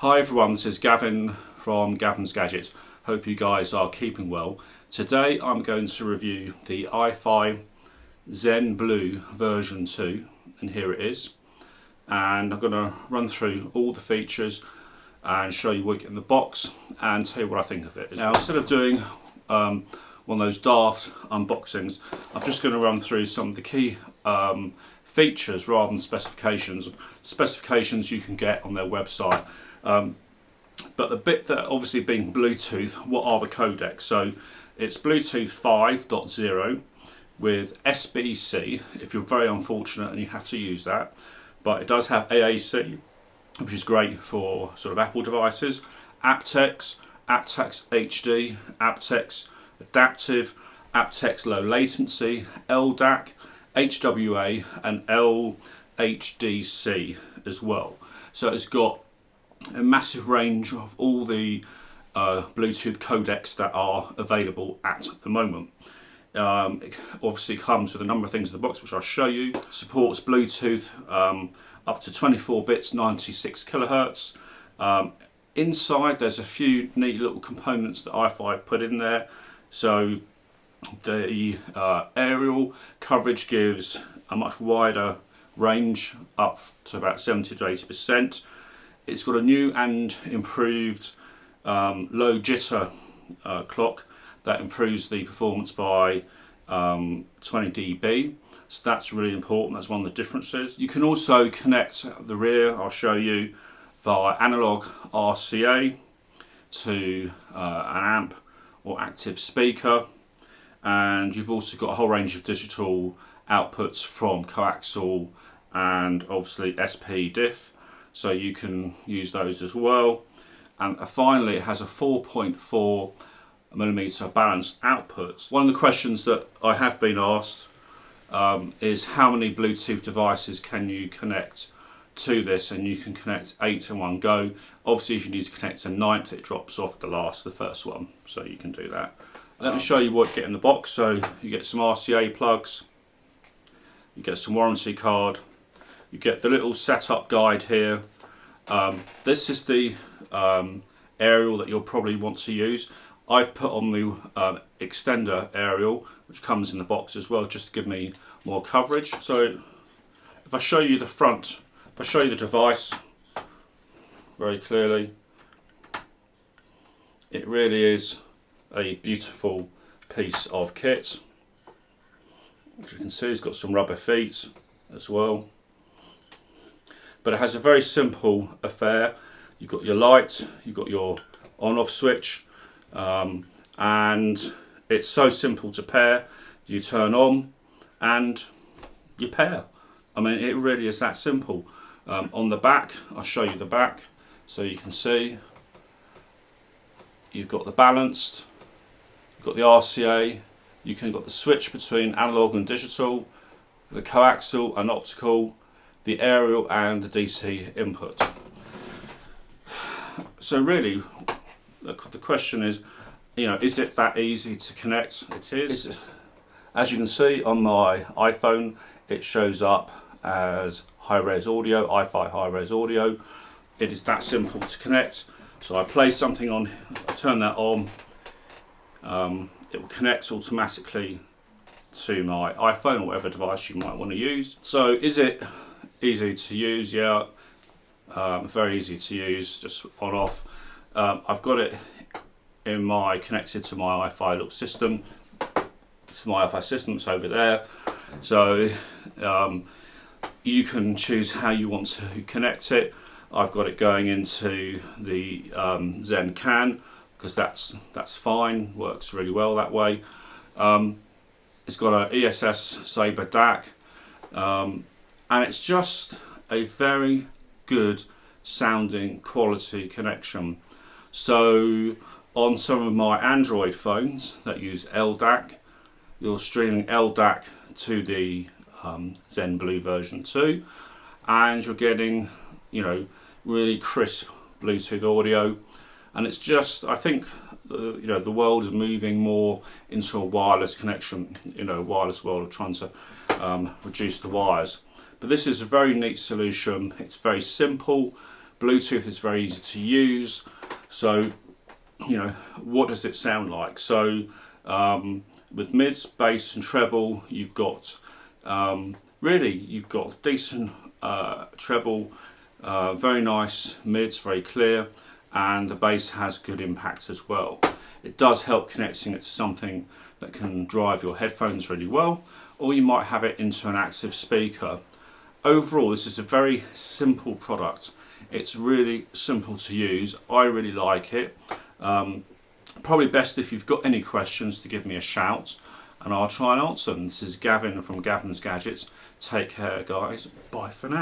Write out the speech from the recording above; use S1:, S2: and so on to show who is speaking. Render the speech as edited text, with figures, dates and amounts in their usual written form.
S1: Hi everyone, this is Gavin from Gavin's Gadgets. Hope you guys are keeping well. Today I'm going to review the iFi ZEN Blue version 2, and here it is. And I'm going to run through all the features and show you what you get in the box and tell you what I think of it. Now, instead of doing one of those daft unboxings, I'm just going to run through some of the key features rather than specifications. Specifications you can get on their website. But the bit that obviously being Bluetooth, what are the codecs? So it's Bluetooth 5.0 with SBC if you're very unfortunate and you have to use that, but it does have AAC, which is great for sort of Apple devices, aptX, aptX HD, aptX adaptive, aptX low latency, LDAC, HWA and LHDC as well. So it's got a massive range of all the Bluetooth codecs that are available at the moment. It obviously comes with a number of things in the box which I'll show you. Supports Bluetooth up to 24 bits, 96 kilohertz. Inside there's a few neat little components that iFi put in there. So the aerial coverage gives a much wider range, up to about 70 to 80%. It's got a new and improved low jitter clock that improves the performance by 20 dB. So that's really important. That's one of the differences. You can also connect the rear, I'll show you, via analog RCA to an amp or active speaker. And you've also got a whole range of digital outputs from coaxial and obviously SP diff. So you can use those as well. And finally, it has a 4.4mm balanced output. One of the questions that I have been asked is how many Bluetooth devices can you connect to this, and you can connect 8 in one go. Obviously, if you need to connect a 9th, it drops off the first one, so you can do that. Let me show you what you get in the box. So you get some RCA plugs, you get some warranty card, you get the little setup guide here. This is the aerial that you'll probably want to use. I've put on the extender aerial, which comes in the box as well, just to give me more coverage. So if I show you the front, if I show you the device very clearly, it really is a beautiful piece of kit. As you can see, it's got some rubber feet as well. But it has a very simple affair. You've got your light, you've got your on-off switch, and it's so simple to pair. You turn on and you pair. I mean, it really is that simple. On the back, I'll show you the back so you can see. You've got the balanced, you've got the RCA, you can got the switch between analog and digital, the coaxial and optical, the aerial and the DC input. So really, the question is, is it that easy to connect? It is. As you can see on my iPhone, it shows up as high-res audio, iFi high-res audio. It is that simple to connect. So I play something on, I turn that on, it will connect automatically to my iPhone or whatever device you might want to use. So is it easy to use? Yeah, very easy to use, just on off. I've got it connected to my iFi little system, to my iFi system that's over there. So you can choose how you want to connect it. I've got it going into the ZEN CAN because that's fine, works really well that way. It's got an ESS Sabre DAC, and it's just a very good sounding quality connection. So on some of my Android phones that use LDAC, you're streaming LDAC to the ZEN Blue version 2, and you're getting really crisp Bluetooth audio. And it's just, I think the world is moving more into a wireless connection, wireless world of trying to reduce the wires. But this is a very neat solution. It's very simple, Bluetooth is very easy to use. So, you know, what does it sound like? So with mids, bass and treble, you've got really you've got decent treble, very nice mids, very clear, and the bass has good impact as well. It does help connecting it to something that can drive your headphones really well, or you might have it into an active speaker. Overall, this is a very simple product. It's really simple to use. I really like it. Probably best if you've got any questions to give me a shout and I'll try and answer them. This is Gavin from Gavin's Gadgets. Take care, guys. Bye for now.